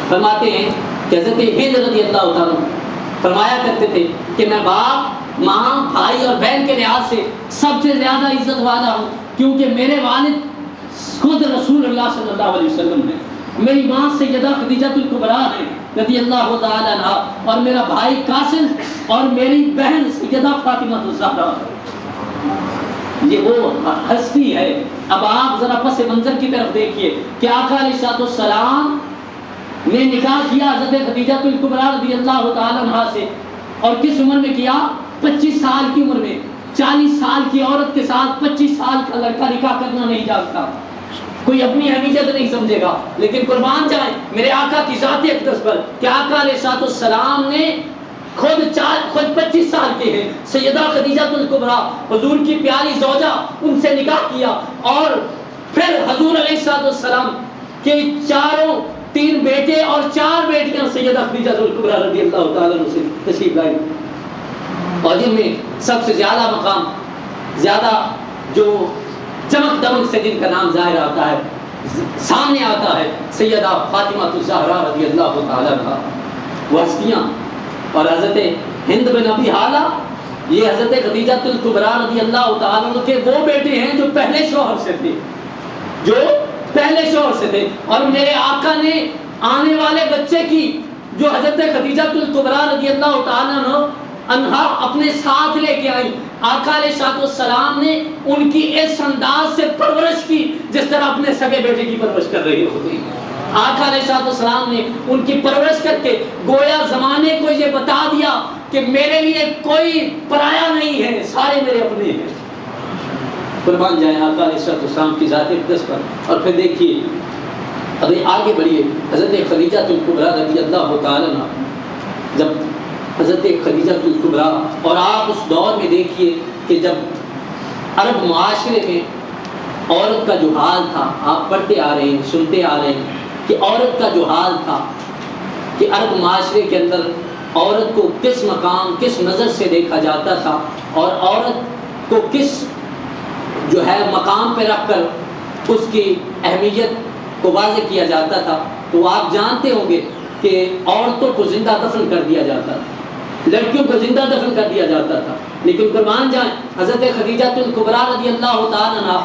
فرماتے ہیں کہ حضرت ہند رضی اللہ تعالیٰ فرمایا کرتے تھے کہ میں باپ ماں بھائی اور بہن کے لحاظ سے سب سے زیادہ عزت والا ہوں، کیونکہ میرے والد خود رسول اللہ صلی اللہ علیہ وسلم ہیں، میری ماں سیدہ خدیجہ الکبریٰ ہے رضی اللہ تعالیٰ عنہا، اور میرا بھائی قاسم اور میری بہن سیدہ فاطمہ الزہرا۔ یہ وہ ہستی ہے۔ اب آپ ذرا پس منظر کی طرف دیکھیے کہ آقا علیہ الصلوۃ والسلام نے نکاح کیا حضرت خدیجہ الکبریٰ رضی اللہ تعالیٰ عنہا سے، اور کس عمر میں کیا؟ 25 سال کی عمر میں۔ 40 سال کی عورت کے ساتھ 25 سال کا لڑکا نکاح کرنا نہیں جانتا، کوئی اپنی اہمیت نہیں سمجھے گا، لیکن قربان جائیں میرے آقا کی ذات اقدس پر کہ آقا علیہ الصلوۃ والسلام نے خود 25 سال کے ہیں، سیدہ خدیجہ الکبریٰ حضور کی پیاری زوجہ، ان سے نکاح کیا، اور پھر حضور علیہ الصلوۃ والسلام کے 3 بیٹے اور 4 بیٹیاں سیدہ خدیجہ الکبریٰ رضی اللہ تعالیٰ عنہ سے تشریف لائی، اور جن میں سب سے زیادہ مقام، زیادہ جو چمک دمک سے جن کا نام ظاہر آتا ہے، سامنے آتا ہے، سیدہ فاطمہ الزہرا رضی اللہ تعالیٰ عنہا، وہ ہستیاں۔ اور حضرت ہند بن ابی حالہ، یہ حضرت خدیجہ الکبریٰ رضی اللہ تعالیٰ عنہ کے وہ بیٹے ہیں جو پہلے شوہر سے تھے، اور میرے آقا نے آنے والے بچے کی جو حضرت خدیجہ الکبریٰ رضی اللہ تعالیٰ عنہا اپنے ساتھ لے کے آئی، آقا علیہ الصلوۃ والسلام نے ان کی اس انداز سے پرورش کی جس طرح اپنے سگے بیٹے کی پرورش کر رہی ہوتی۔ آقا علیہ الصلوۃ والسلام نے ان کی پرورش کر کے گویا زمانے کو یہ بتا دیا کہ میرے لیے کوئی پرایا نہیں ہے، سارے میرے اپنے ہیں۔ قربان جائیں آقا علیہ الصلوۃ والسلام کی ذات اقدس پر۔ اور پھر دیکھیے، ابھی آگے بڑھیے، حضرت خدیجہ الکبریٰ رضی اللہ تعالیٰ عنہ، جب حضرت خدیجہ الکبریٰ، اور آپ اس دور میں دیکھیے کہ جب عرب معاشرے میں عورت کا جو حال تھا، آپ پڑھتے آ رہے ہیں، سنتے آ رہے ہیں کہ عورت کا جو حال تھا کہ عرب معاشرے کے اندر عورت کو کس مقام، کس نظر سے دیکھا جاتا تھا، اور عورت کو کس جو ہے مقام پہ رکھ کر اس کی اہمیت کو واضح کیا جاتا تھا۔ تو آپ جانتے ہوں گے کہ عورتوں کو زندہ دفن کر دیا جاتا تھا، لڑکیوں کو زندہ دفن کر دیا جاتا تھا، لیکن قربان جائیں حضرت خدیجہ الکبریٰ رضی اللہ تعالیٰ عنہ،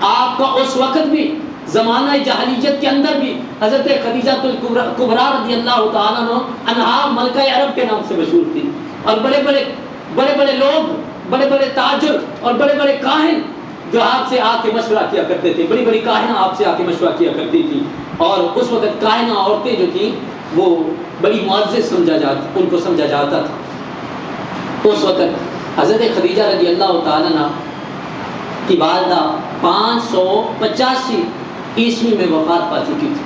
آپ کا اس وقت بھی زمانہ جاہلیت کے اندر بھی حضرت خدیجہ الکبریٰ رضی اللہ تعالیٰ عنہ ملکہ عرب کے نام سے مشہور تھی، اور بڑے بڑے لوگ، بڑے بڑے تاجر اور بڑے بڑے کاہن جو آپ سے آ کے مشورہ کیا کرتے تھے، بڑی بڑی کاہنہ آپ سے آ کے مشورہ کیا کرتی تھی، اور اس وقت کاہنہ عورتیں جو تھیں وہ بڑی معزز ان کو سمجھا جاتا تھا۔ اس وقت حضرت خدیجہ رضی اللہ تعالیٰ عنہ کی والدہ 585 عیسوی میں وفات پا چکی تھی،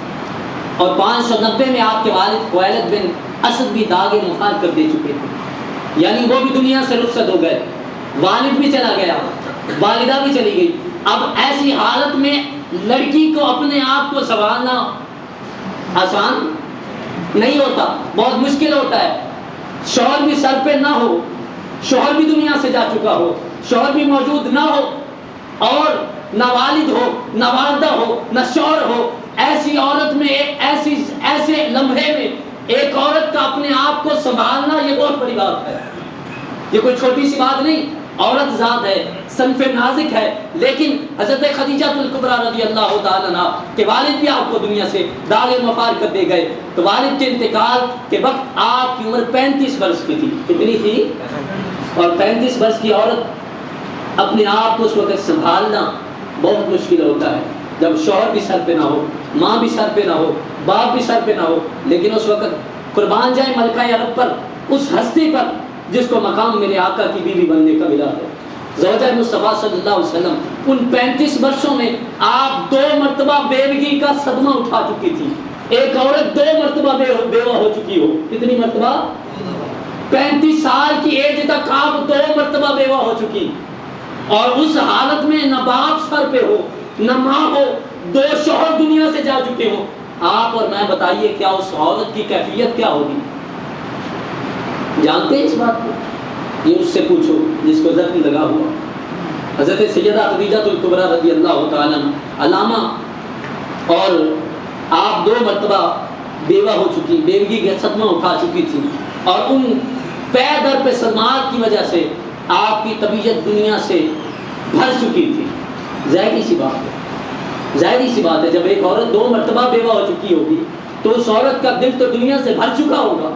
اور 590 میں آپ کے والد خویلد بن اسد بھی داغ وفات کر دے چکے تھے، یعنی وہ بھی دنیا سے رخصت ہو گئے، والد بھی چلا گیا، والدہ بھی چلی گئی۔ اب ایسی حالت میں لڑکی کو اپنے آپ کو سنبھالنا آسان نہیں ہوتا، بہت مشکل ہوتا ہے۔ شوہر بھی سر پہ نہ ہو، شوہر بھی دنیا سے جا چکا ہو، شوہر بھی موجود نہ ہو، اور نہ والد ہو، نہ والدہ ہو، نہ شوہر ہو، ایسی عورت میں ایسے لمحے میں ایک عورت کا اپنے آپ کو سنبھالنا یہ بہت بڑی بات ہے، یہ کوئی چھوٹی سی بات نہیں۔ عورت ذات ہے، صنف نازک ہے، لیکن حضرت خدیجہ الکبریٰ رضی اللہ تعالیٰ عنہ کے والد بھی آپ کو دنیا سے داغ وفات کر دے گئے۔ تو والد کے انتقال کے وقت آپ کی عمر 35 برس کی تھی، کتنی تھی؟ اور 35 برس کی عورت اپنے آپ کو اس وقت سنبھالنا بہت مشکل ہوتا ہے، جب شوہر بھی سر پہ نہ ہو، ماں بھی سر پہ نہ ہو، باپ بھی سر پہ نہ ہو، لیکن اس وقت قربان جائیں ملکہ عرب پر، اس ہستی پر جس کو مقام میرے آقا کی بیوی بننے کا ملا ہے، زوجہ مصطفیٰ صلی اللہ علیہ وسلم۔ ان 35 برسوں میں آپ 2 مرتبہ بیوگی کا صدمہ اٹھا چکی تھی، ایک عورت 2 مرتبہ بیوہ ہو چکی ہو، کتنی مرتبہ؟ 35 سال کی ایج تک آپ 2 مرتبہ بیوہ ہو چکی، اور اس حالت میں نہ باپ سر پہ ہو، نہ ماں ہو، 2 شوہر دنیا سے جا چکے ہو۔ آپ اور میں بتائیے کیا اس عورت کی کیفیت کیا ہوگی؟ جانتے ہیں اس بات کو؟ یہ اس سے پوچھو جس کو زخم لگا ہوا۔ حضرت سیدہ خدیجہ الکبریٰ رضی اللہ تعالیٰ عنہ علامہ، اور آپ 2 مرتبہ بیوہ ہو چکی، بیوگی کا صدمہ اٹھا چکی تھی، اور ان پے در پہ صدمات کی وجہ سے آپ کی طبیعت دنیا سے بھر چکی تھی۔ ظاہری سی بات ہے، ظاہری سی بات ہے، جب ایک عورت 2 مرتبہ بیوہ ہو چکی ہوگی تو اس عورت کا دل تو دنیا سے بھر چکا ہوگا،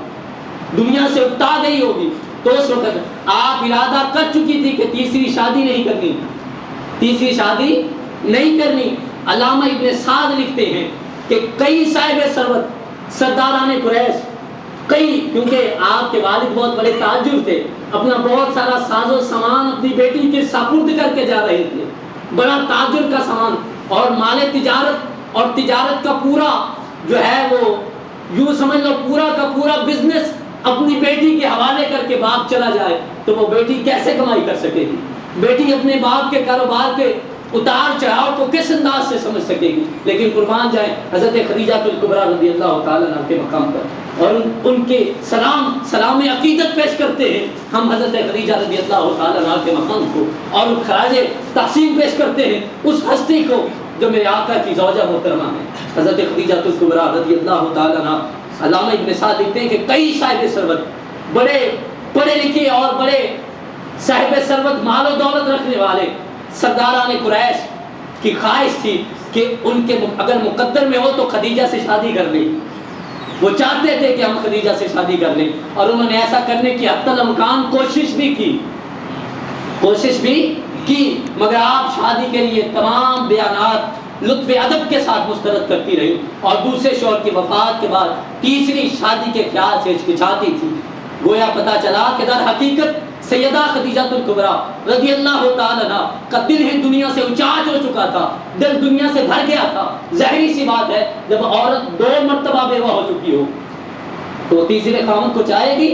دنیا سے اکتا گئی ہوگی، تو اس وقت آپ ارادہ کر چکی تھی کہ تیسری شادی نہیں کرنی، تیسری شادی نہیں کرنی۔ علامہ ابن سعد لکھتے ہیں کہ کئی صاحب ثروت سرداران قریش، کئی، کیونکہ آپ کے والد بہت بڑے تاجر تھے، اپنا بہت سارا ساز و سامان اپنی بیٹی کے سپرد کر کے جا رہے تھے، بڑا تاجر کا سامان اور مال تجارت، اور تجارت کا پورا جو ہے وہ یوں سمجھ لو پورا کا پورا بزنس اپنی بیٹی کے حوالے کر کے باپ چلا جائے تو وہ بیٹی کیسے کمائی کر سکے گی؟ بیٹی اپنے باپ کے کاروبار کے اتار چڑھاؤ کو کس انداز سے سمجھ سکے گی؟ لیکن قربان جائیں حضرت خدیجہ الکبریٰ رضی اللہ تعالیٰ عنہ کے مقام پر، اور ان کے سلام عقیدت پیش کرتے ہیں ہم حضرت خدیجہ رضی اللہ تعالیٰ عنہ کے مقام کو، اور خراج تحسین پیش کرتے ہیں اس ہستی کو جو میرے آقا کی زوجہ محترمہ ہے حضرت خدیجہ الکبریٰ رضی اللہ تعالیٰ عنہ۔ علامہ ابن سعد لکھتے ہیں کہ کئی صاحب ثروت، بڑے پڑھے لکھے اور بڑے صاحب ثروت، مال و دولت رکھنے والے سرداران قریش کی خواہش تھی کہ ان کے اگر مقدر میں ہو تو خدیجہ سے شادی کر لیں، وہ چاہتے تھے کہ ہم خدیجہ سے شادی کر لیں، اور انہوں نے ایسا کرنے کی حتی الامکان کوشش بھی کی، مگر آپ شادی کے لیے تمام بیانات لطف ادب کے ساتھ مسترد کرتی رہی، اور دوسرے شوہر کی وفات کے بعد تیسری شادی کے خیال سے ہچکچاتی تھی۔ گویا پتہ چلا کہ در حقیقت سیدہ خدیجہ الکبریٰ رضی اللہ تعالیٰ عنہ کا دل ہی دنیا سے اچاٹ ہو چکا تھا، دل دنیا سے بھر گیا تھا۔ ظاہری سی بات ہے جب عورت 2 مرتبہ بیوہ ہو چکی ہو تو تیسرے خاوند کو چاہے گی؟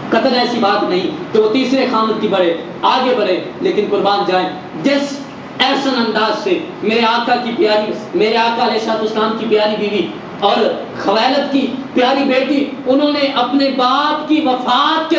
قطعاً ایسی بات نہیں کہ وہ تیسرے خاوند کی آگے بڑھے، لیکن قربان جائیں جس احسن انداز سے میرے آقا علیہ السلام کی پیاری بیوی اور خویلد کی پیاری بیٹی، انہوں نے اپنے باپ کی وفات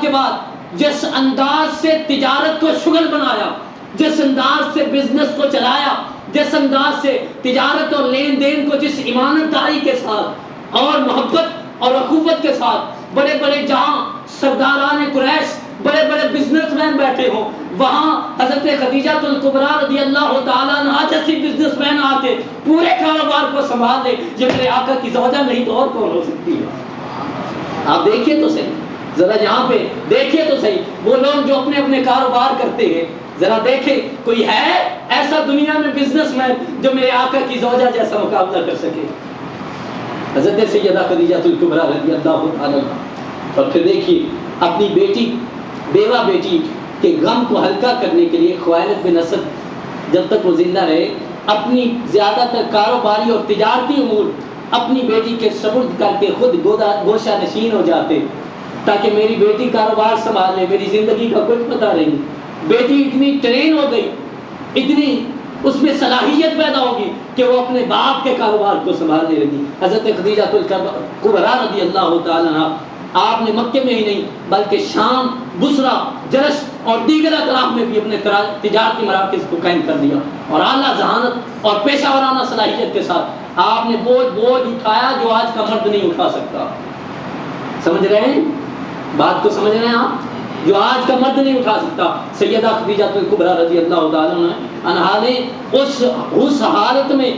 کے بعد جس انداز سے تجارت کو شغل بنایا، جس انداز سے بزنس کو چلایا، جس انداز سے تجارت اور لین دین کو جس ایمانداری کے ساتھ اور محبت اور اخوت کے ساتھ، بڑے بڑے جہاں سرداران قریش، بڑے بڑے بزنس مین بیٹھے ہوں، وہاں حضرت خدیجہ الکبریٰ رضی اللہ تعالیٰ عنہ جیسی بزنس مین آتے پورے کاروبار کو سنبھال لے، یہ میرے آقا کی زوجہ نہیں تو اور کون ہو سکتی ہے؟ آپ دیکھیے تو صحیح، ذرا یہاں پہ دیکھیے تو صحیح، وہ لوگ جو اپنے اپنے کاروبار کرتے ہیں، ذرا دیکھیں کوئی ہے ایسا دنیا میں بزنس مین جو میرے آقا کی زوجہ جیسا مقابلہ کر سکے؟ حضرت سیدہ خدیجہ الکبریٰ رضی اللہ تعالیٰ عنہ۔ اور پھر دیکھیے اپنی بیٹی، بیوہ بیٹی کے غم کو ہلکا کرنے کے لیے خویلد بن اسد جب تک وہ زندہ رہے اپنی زیادہ تر کاروباری اور تجارتی امور اپنی بیٹی کے سپرد کر کے خود گوشہ نشین ہو جاتے تاکہ میری بیٹی کاروبار سنبھال لے، میری زندگی کا کچھ پتہ نہیں۔ بیٹی اتنی ٹرین ہو گئی، اتنی اس میں صلاحیت پیدا ہوگی کہ وہ اپنے باپ کے کاروبار کو سنبھالنے لگی۔ حضرت خدیجہ الکبریٰ رضی اللہ تعالیٰ عنہ، آپ نے مکے میں ہی نہیں بلکہ شام، بصرہ، جرش اور دیگر اطراف میں بھی اپنے تجارتی مراکز کو قائم کر دیا، اور اعلیٰ ذہانت اور پیشہ ورانہ صلاحیت کے ساتھ آپ نے بوجھ اٹھایا جو آج کا مرد نہیں اٹھا سکتا۔ سمجھ رہے ہیں بات کو؟ سمجھ رہے ہیں آپ؟ جو آج کا مرد نہیں اٹھا سکتا۔ سیدہ خدیجہ الکبریٰ رضی اللہ تعالیٰ عنہا نے اس حالت میں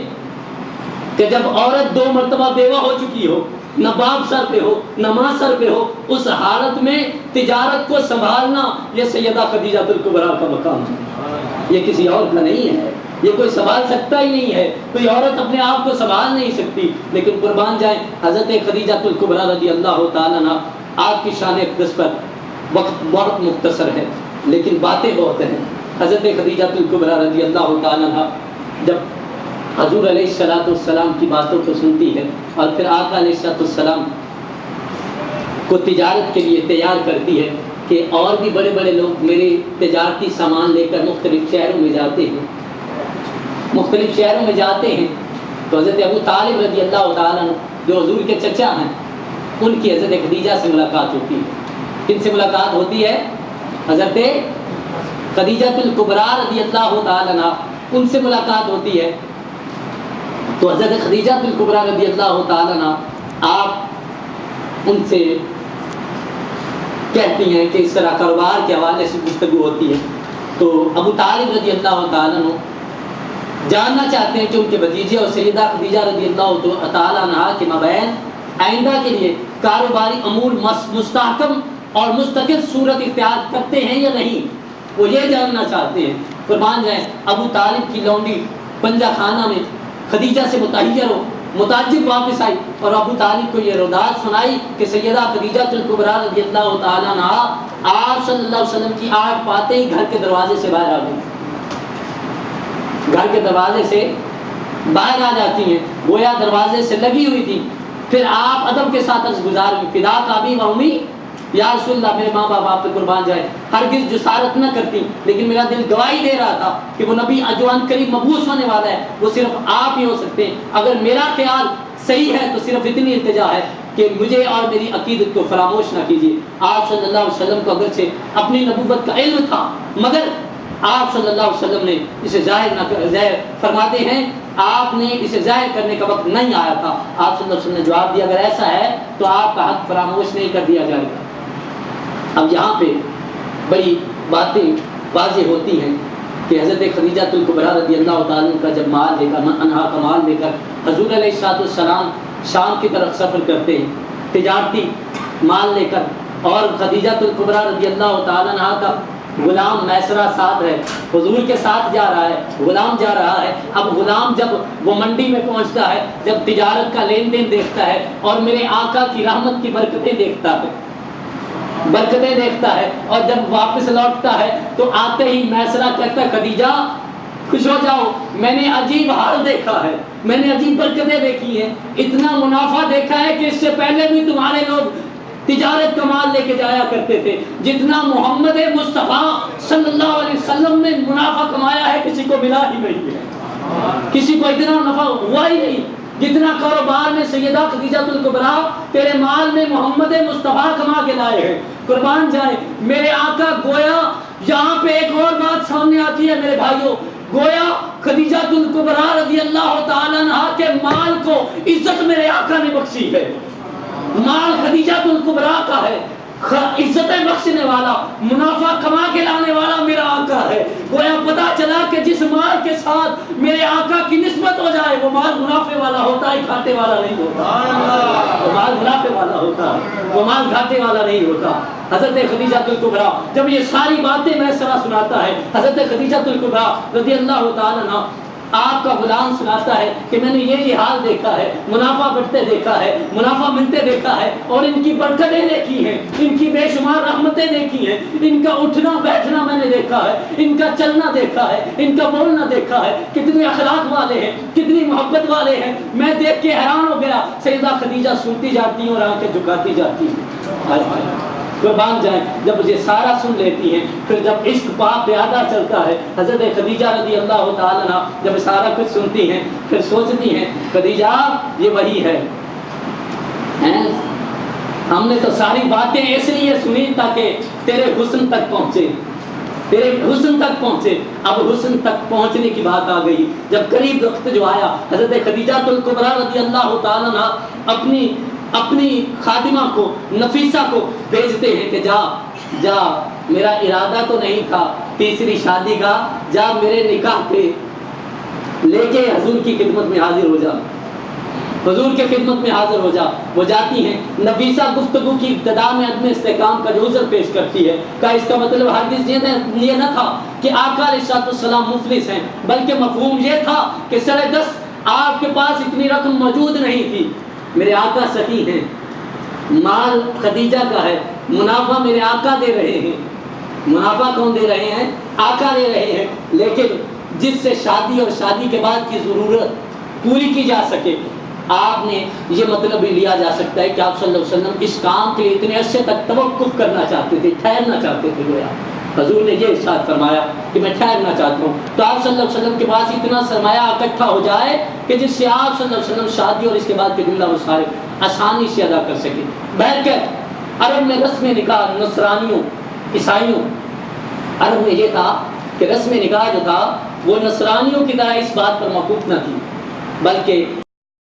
کہ جب عورت 2 مرتبہ بیوہ ہو چکی ہو، نہ باپ سر پہ ہو نہ ماں سر پہ ہو، اس حالت میں تجارت کو سنبھالنا یہ سیدہ خدیجہ الکبریٰ کا مقام ہے، یہ کسی اور کا نہیں ہے، یہ کوئی سنبھال سکتا ہی نہیں ہے، کوئی عورت اپنے آپ کو سنبھال نہیں سکتی۔ لیکن قربان جائیں حضرت خدیجہ الکبریٰ رضی اللہ تعالیٰ عنہ، آپ کی شان اقدس پر وقت بہت مختصر ہے لیکن باتیں بہت ہیں۔ حضرت خدیجہ الکبریٰ رضی اللہ تعالیٰ عنہ جب حضور علیہ السلام کی باتوں کو سنتی ہے اور پھر آقا علیہ السلام کو تجارت کے لیے تیار کرتی ہے کہ اور بھی بڑے بڑے لوگ میرے تجارتی سامان لے کر مختلف شہروں میں جاتے ہیں، تو حضرت ابو طالب رضی اللہ تعالیٰ عنہ جو حضور کے چچا ہیں، ان کی حضرت خدیجہ سے ملاقات ہوتی ہے۔ کن سے ملاقات ہوتی ہے؟ حضرت خدیجہ الکبریٰ رضی اللہ تعالیٰ عنہ، ان سے ملاقات ہوتی ہے۔ تو حضرت خدیجہ الکبریٰ رضی اللہ تعالیٰ عنہ آپ ان سے کہتی ہیں کہ اس طرح کاروبار کے حوالے سے گفتگو ہوتی ہے، تو ابو طالب رضی اللہ تعالیٰ عنہ جاننا چاہتے ہیں کہ ان کے بھتیجے اور سیدہ خدیجہ رضی اللہ تعالیٰ عنہ کے مابین آئندہ کے لیے کاروباری امور مستحکم اور مستقل صورت اختیار کرتے ہیں یا نہیں، وہ یہ جاننا چاہتے ہیں۔ قربان جائیں، ابو طالب کی لونڈی پنجہ خانہ میں خدیجہ سے متحیر ہو متعجب واپس آئی اور ابو طالب کو یہ روداد سنائی کہ سیدہ خدیجہ الکبریٰ رضی اللہ تعالیٰ عنہ آپ صلی اللہ علیہ وسلم کی آنکھ پاتے ہی گھر کے دروازے سے باہر آ گئی، گھر کے دروازے سے باہر آ جاتی ہیں، گویا دروازے سے لگی ہوئی تھی۔ پھر آپ ادب کے ساتھ عرض گزار ہوئی، فدا کابی و امی، یا رسول اللہ میرے ماں باپ آپ پہ قربان جائے، ہرگز جسارت نہ کرتی، لیکن میرا دل گواہی دے رہا تھا کہ وہ نبی جو ان قریب مبعوث ہونے والا ہے وہ صرف آپ ہی ہو سکتے ہیں، اگر میرا خیال صحیح ہے تو صرف اتنی التجا ہے کہ مجھے اور میری عقیدت کو فراموش نہ کیجیے۔ آپ صلی اللہ علیہ وسلم کو اگرچہ اپنی نبوت کا علم تھا، مگر آپ صلی اللہ علیہ وسلم نے اسے ظاہر فرماتے ہیں آپ نے اسے ظاہر کرنے کا وقت نہیں آیا تھا۔ آپ صلی اللہ علیہ وسلم نے جواب دیا اگر ایسا ہے تو آپ کا حق فراموش نہیں کر دیا جائے گا۔ اب یہاں پہ بڑی باتیں واضح ہوتی ہیں کہ حضرت خدیجہ الکبریٰ رضی اللہ تعالیٰ کا جب مال لے کر انہا کا مال لے کر حضور علیہ الصلوۃ والسلام شام کی طرف سفر کرتے ہیں تجارتی مال لے کر، اور خدیجہ الکبریٰ رضی اللہ تعالیٰ عنہ کا غلام میسرہ ساتھ ہے، حضور کے ساتھ جا رہا ہے، غلام جا رہا ہے۔ اب غلام جب وہ منڈی میں پہنچتا ہے، جب تجارت کا لین دین دیکھتا ہے اور میرے آقا کی رحمت کی برکتیں دیکھتا ہے اور جب واپس لوٹتا ہے تو آتے ہی میسرہ کہتا ہے خدیجہ خوش ہو جاؤ، میں نے عجیب حال دیکھا ہے، میں نے عجیب برکتیں دیکھی ہیں، اتنا منافع دیکھا ہے کہ اس سے پہلے بھی تمہارے لوگ تجارت کا مال لے کے جایا کرتے تھے، جتنا محمد مصطفیٰ صلی اللہ علیہ وسلم نے منافع کمایا ہے کسی کو ملا ہی نہیں ہے، کسی کو اتنا نفع ہوا ہی نہیں جتنا کاروبار میں سیدہ خدیجہ الکبریٰ تیرے مال میں محمد مصطفیٰ کما کے لائے ہیں۔ قربان جائے میرے آقا، گویا یہاں پہ ایک اور بات سامنے آتی ہے میرے بھائیوں، گویا خدیجہ الکبریٰ رضی اللہ تعالیٰ عنہ کے مال کو عزت میرے آقا نے بخشی ہے، مال خدیجہ الکبریٰ کا ہے، عزتیں بخشنے والا، منافع کما کے لانے والا میرا آقا ہے۔ گویا پتا چلا کہ جس مال کے ساتھ میرے آقا کی نسبت ہو جائے وہ مال منافع والا ہوتا ہے، گھاٹے والا نہیں ہوتا، وہ مال منافع والا ہوتا ہے، وہ مال گھاٹے والا نہیں ہوتا۔ حضرت خدیجہ الکبریٰ جب یہ ساری باتیں میسرہ سناتا ہے، حضرت خدیجہ الکبریٰ رضی اللہ تعالیٰ عنہ آپ کا غلام سناتا ہے کہ میں نے یہ حال دیکھا ہے، منافع بڑھتے دیکھا ہے، منافع ملتے دیکھا ہے، اور ان کی برکتیں دیکھی ہیں، ان کی بے شمار رحمتیں دیکھی ہیں، ان کا اٹھنا بیٹھنا میں نے دیکھا ہے، ان کا چلنا دیکھا ہے، ان کا بولنا دیکھا ہے، کتنے اخلاق والے ہیں، کتنی محبت والے ہیں، میں دیکھ کے حیران ہو گیا۔ سیدہ خدیجہ سنتی جاتی ہیں اور آنکھیں جھکاتی جاتی ہیں۔ قربان جائیں، جب یہ سارا سن لیتی ہیں، پھر جب عشق پاک پیادہ چلتا ہے، حضرت خدیجہ رضی اللہ تعالیٰ عنہ جب سارا کچھ سنتی ہیں پھر سوچتی ہیں خدیجہ یہ وہی ہے، ہم نے تو ساری باتیں اس لیے سنی تاکہ تیرے حسن تک پہنچے، تیرے حسن تک پہنچے۔ اب حسن تک پہنچنے کی بات آ گئی، جب قریب وقت جو آیا، حضرت خدیجہ الکبریٰ رضی اللہ تعالیٰ عنہ اپنی خادمہ کو نفیسہ کو بھیجتے ہیں کہ جا میرا ارادہ تو نہیں تھا تیسری شادی کا، جا میرے نکاح پہ لے کے حضور کی خدمت میں حاضر ہو جا، حضور کے خدمت میں حاضر ہو جا۔ وہ جاتی ہیں، نفیسہ گفتگو کی ابتدا میں عدم استحکام کا جو عذر پیش کرتی ہے، کا اس کا مطلب ہرگز یہ نہ تھا کہ آقا علیہ الصلوۃ والسلام مفلس ہیں، بلکہ مفہوم یہ تھا کہ 10:30 آپ کے پاس اتنی رقم موجود نہیں تھی، میرے آقا سخی ہیں، مال خدیجہ کا ہے، منافع میرے آقا دے رہے ہیں، منافع کون دے رہے ہیں؟ آقا دے رہے ہیں، لیکن جس سے شادی اور شادی کے بعد کی ضرورت پوری کی جا سکے، آپ نے یہ مطلب بھی لیا جا سکتا ہے کہ آپ صلی اللہ علیہ وسلم اس کام کے لیے اتنے عرصے تک توقف کرنا چاہتے تھے، ٹھہرنا چاہتے تھے۔ گویا حضور نے یہ ارشاد فرمایا کہ میں ٹھہرنا چاہتا ہوں، تو آپ صلی اللہ علیہ وسلم کے پاس اتنا سرمایہ اکٹھا ہو جائے کہ جس سے آپ صلی اللہ علیہ وسلم شادی اور اس کے بعد کے جملہ مصارف آسانی سے ادا کر سکے۔ بہرکیف عرب میں رسم نکاح نصرانیوں عیسائیوں، عرب میں یہ تھا کہ رسم نکاح جو تھا وہ نصرانیوں کی طرح اس بات پر موقوف نہ تھی بلکہ